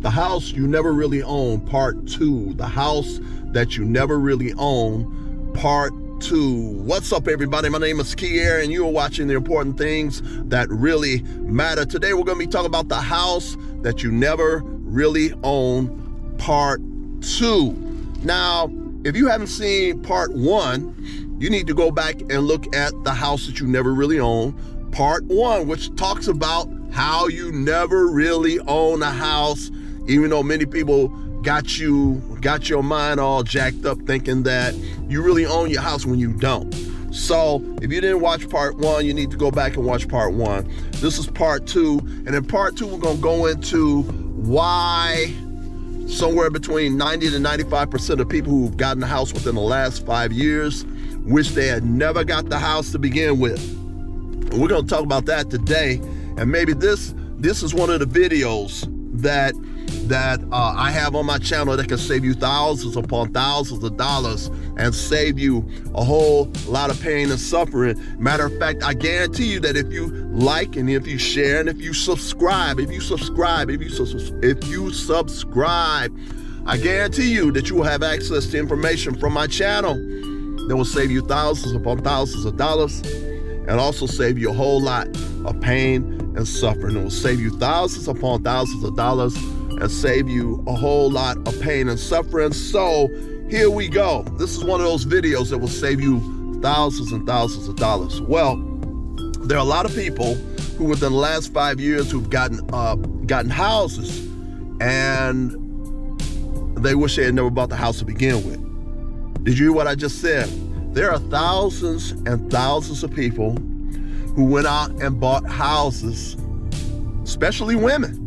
The house you never really own, part 2. The house that you never really own, part 2. What's up, everybody? My name is Kier, and you are watching the important things that really matter. Today, we're going to be talking about the house that you never really own, part 2. Now, if you haven't seen part 1, you need to go back and look at the house that you never really own, part 1, which talks about how you never really own a house, even though many people got your mind all jacked up thinking that you really own your house when you don't. So if you didn't watch part 1, you need to go back and watch part 1. This is part 2, and in part 2 we're going to go into why somewhere between 90 to 95% of people who've gotten a house within the last 5 years wish they had never got the house to begin with. And we're going to talk about that today. And maybe this is one of the videos that I have on my channel that can save you thousands upon thousands of dollars and save you a whole lot of pain and suffering. Matter of fact, I guarantee you that if you like and if you share and if you subscribe, I guarantee you that you will have access to information from my channel that will save you thousands upon thousands of dollars and also save you a whole lot of pain and suffering. It will save you thousands upon thousands of dollars and save you a whole lot of pain and suffering. So here we go. This is one of those videos that will save you thousands and thousands of dollars. Well, there are a lot of people who within the last 5 years who've gotten houses and they wish they had never bought the house to begin with. Did you hear what I just said? There are thousands and thousands of people who went out and bought houses, especially women.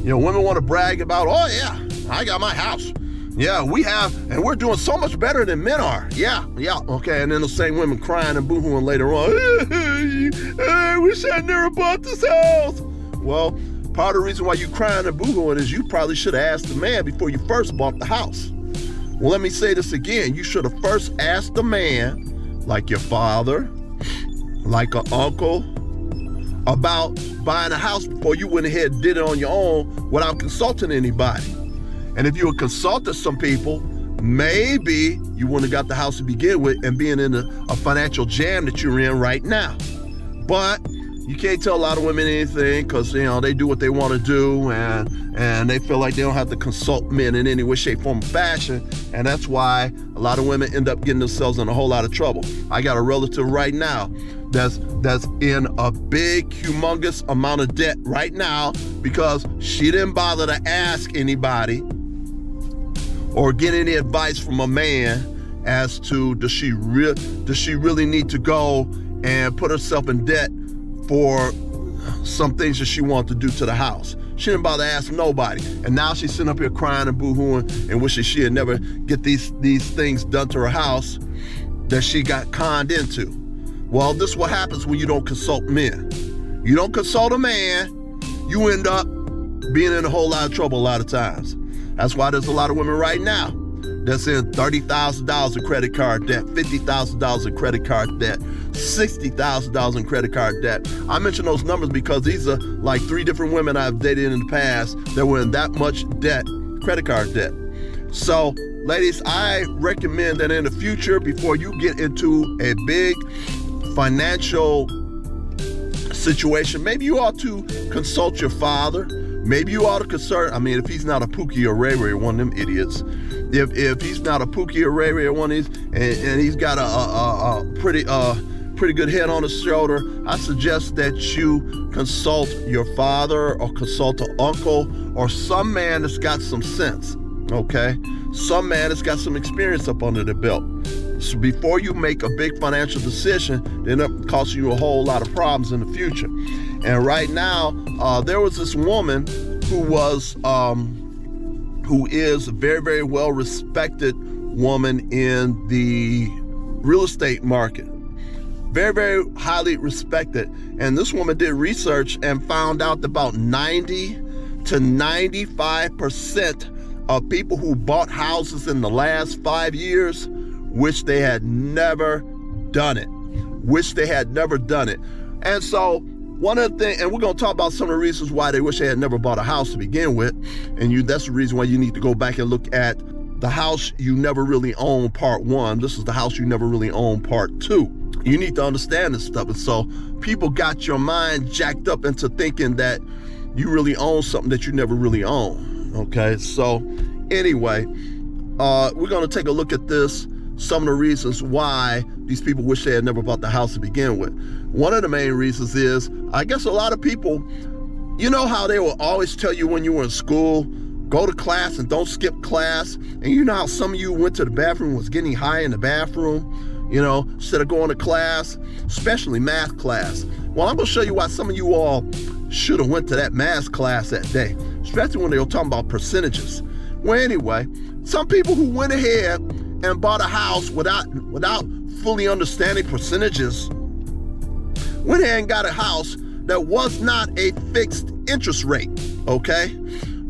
You know, women want to brag about, oh yeah, I got my house. Yeah, we have, and we're doing so much better than men are. Yeah, okay. And then the same women crying and boohooing later on. I wish I never bought this house. Well, part of the reason why you crying and boohooing is you probably should have asked the man before you first bought the house. Well, let me say this again. You should have first asked the man, like your father, like an uncle, about buying a house before you went ahead and did it on your own without consulting anybody. And if you had consulted some people, maybe you wouldn't have got the house to begin with and being in a financial jam that you're in right now. But you can't tell a lot of women anything because, you know, they do what they want to do and they feel like they don't have to consult men in any way, shape, form, or fashion. And that's why a lot of women end up getting themselves in a whole lot of trouble. I got a relative right now that's in a big, humongous amount of debt right now because she didn't bother to ask anybody or get any advice from a man as to does she really need to go and put herself in debt for some things that she wanted to do to the house. She didn't bother to ask nobody. And now she's sitting up here crying and boo-hooing and wishing she had never get these things done to her house that she got conned into. Well, this is what happens when you don't consult men. You don't consult a man, you end up being in a whole lot of trouble a lot of times. That's why there's a lot of women right now that's in $30,000 in credit card debt, $50,000 in credit card debt, $60,000 in credit card debt. I mention those numbers because these are like 3 different women I've dated in the past that were in that much debt, credit card debt. So, ladies, I recommend that in the future, before you get into a big financial situation, maybe you ought to consult your father. Maybe you ought to consult, if he's not a Pookie or Ray Ray, one of them idiots. If he's not a Pookie or Ray Ray, one of these, and he's got a pretty good head on his shoulder, I suggest that you consult your father or consult an uncle or some man that's got some sense, okay? Some man that's got some experience up under the belt. So before you make a big financial decision, they end up costing you a whole lot of problems in the future. And right now, there was this woman who is a very, very well-respected woman in the real estate market. Very, very highly respected. And this woman did research and found out that about 90 to 95% of people who bought houses in the last 5 years wish they had never done it. And so one of the things, and we're going to talk about some of the reasons why they wish they had never bought a house to begin with. And that's the reason why you need to go back and look at the house you never really owned, part 1. This is the house you never really owned, part 2. You need to understand this stuff. And so people got your mind jacked up into thinking that you really own something that you never really own. Okay, so anyway, we're going to take a look at this, some of the reasons why these people wish they had never bought the house to begin with. One of the main reasons is, I guess a lot of people, you know how they will always tell you when you were in school, go to class and don't skip class. And you know how some of you went to the bathroom, was getting high in the bathroom, you know, instead of going to class, especially math class. Well, I'm going to show you why some of you all should have went to that math class that day, especially when they were talking about percentages. Well, anyway, some people who went ahead and bought a house without fully understanding percentages went ahead and got a house that was not a fixed interest rate, okay?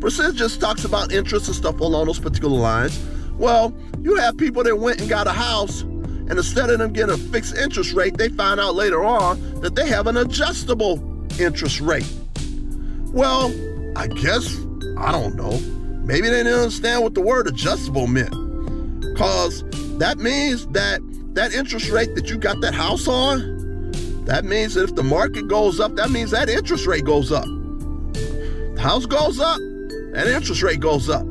Percentages talks about interest and stuff along those particular lines. Well, you have people that went and got a house, and instead of them getting a fixed interest rate, they find out later on that they have an adjustable interest rate. Well, I guess, I don't know, maybe they didn't understand what the word adjustable meant. Because that means that interest rate that you got that house on, that means that if the market goes up, that means that interest rate goes up. The house goes up, that interest rate goes up.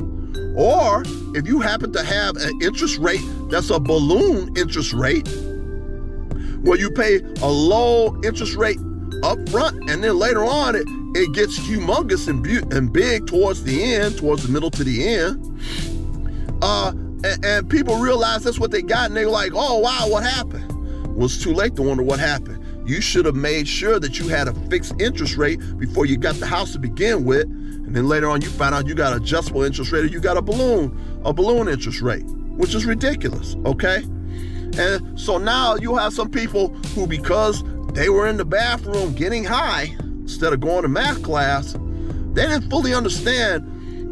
Or if you happen to have an interest rate that's a balloon interest rate, where you pay a low interest rate up front, and then later on it gets humongous and big towards the end, towards the middle to the end. And people realize that's what they got, and they're like, oh, wow, what happened? Well, it's too late to wonder what happened. You should have made sure that you had a fixed interest rate before you got the house to begin with, and then later on you find out you got an adjustable interest rate or you got a balloon interest rate, which is ridiculous, okay? And so now you have some people who, because they were in the bathroom getting high instead of going to math class, they didn't fully understand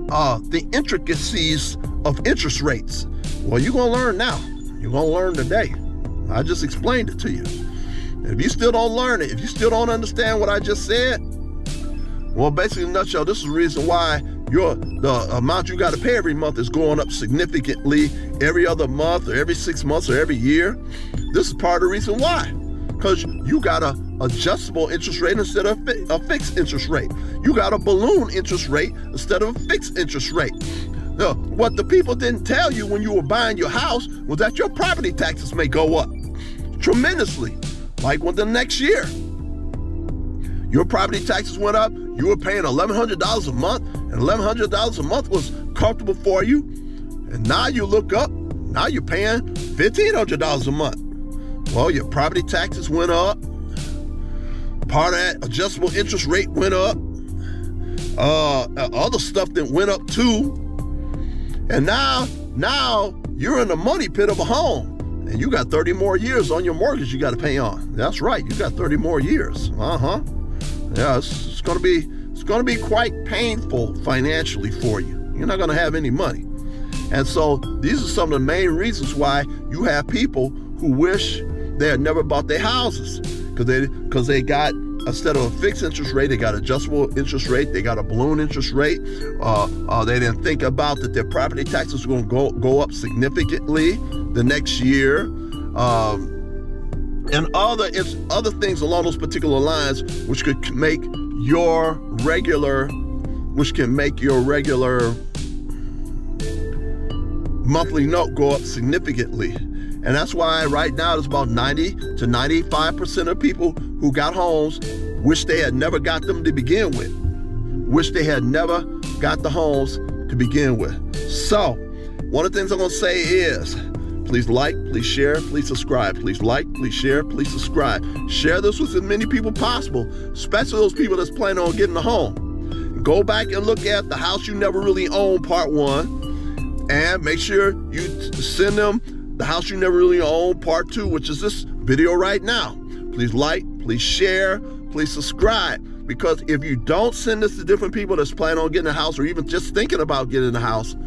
the intricacies of interest rates. Well, you're going to learn now. You're going to learn today. I just explained it to you. And if you still don't learn it, if you still don't understand what I just said, well, basically in a nutshell, this is the reason why the amount you got to pay every month is going up significantly every other month or every 6 months or every year. This is part of the reason why. Because you got an adjustable interest rate instead of a fixed interest rate. You got a balloon interest rate instead of a fixed interest rate. Now, what the people didn't tell you when you were buying your house was that your property taxes may go up tremendously. Like the next year, your property taxes went up. You were paying $1,100 a month, and $1,100 a month was comfortable for you. And now you look up, now you're paying $1,500 a month. Well, your property taxes went up. Part of that adjustable interest rate went up. Other stuff that went up too. And now you're in the money pit of a home. And you got 30 more years on your mortgage you got to pay on. That's right, you got 30 more years. Yeah, it's going to be quite painful financially for you. You're not going to have any money. And so these are some of the main reasons why you have people who wish they had never bought their houses, because they got, instead of a fixed interest rate, they got adjustable interest rate, they got a balloon interest rate. They didn't think about that their property taxes were going to go up significantly the next year, and other things along those particular lines, which could make your regular monthly note go up significantly. And that's why right now there's about 90 to 95% of people who got homes wish they had never got them to begin with. Wish they had never got the homes to begin with. So, one of the things I'm going to say is, please like, please share, please subscribe. Please like, please share, please subscribe. Share this with as many people possible, especially those people that's planning on getting a home. Go back and look at the house you never really owned, part 1, and make sure you send them the house you never really owned, part 2, which is this video right now. Please like, please share, please subscribe. Because if you don't send this to different people that's planning on getting a house or even just thinking about getting a house,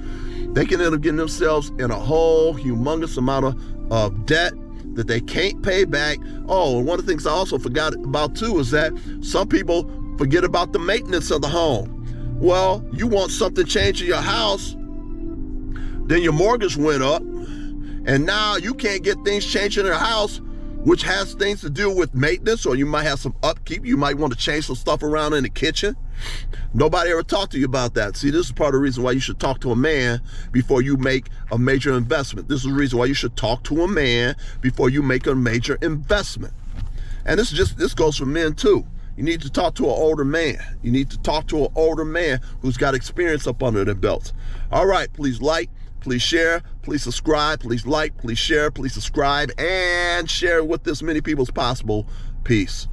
they can end up getting themselves in a whole humongous amount of debt, that they can't pay back. Oh, and one of the things I also forgot about too is that some people forget about the maintenance of the home. Well, you want something changed in your house, then your mortgage went up, and now you can't get things changed in your house, which has things to do with maintenance, or you might have some upkeep. You might want to change some stuff around in the kitchen. Nobody ever talked to you about that. See, this is part of the reason why you should talk to a man before you make a major investment. This is the reason why you should talk to a man before you make a major investment. And this goes for men too. You need to talk to an older man. You need to talk to an older man who's got experience up under their belts. All right, please like, please share, please subscribe, please like, please share, please subscribe, and share with as many people as possible. Peace.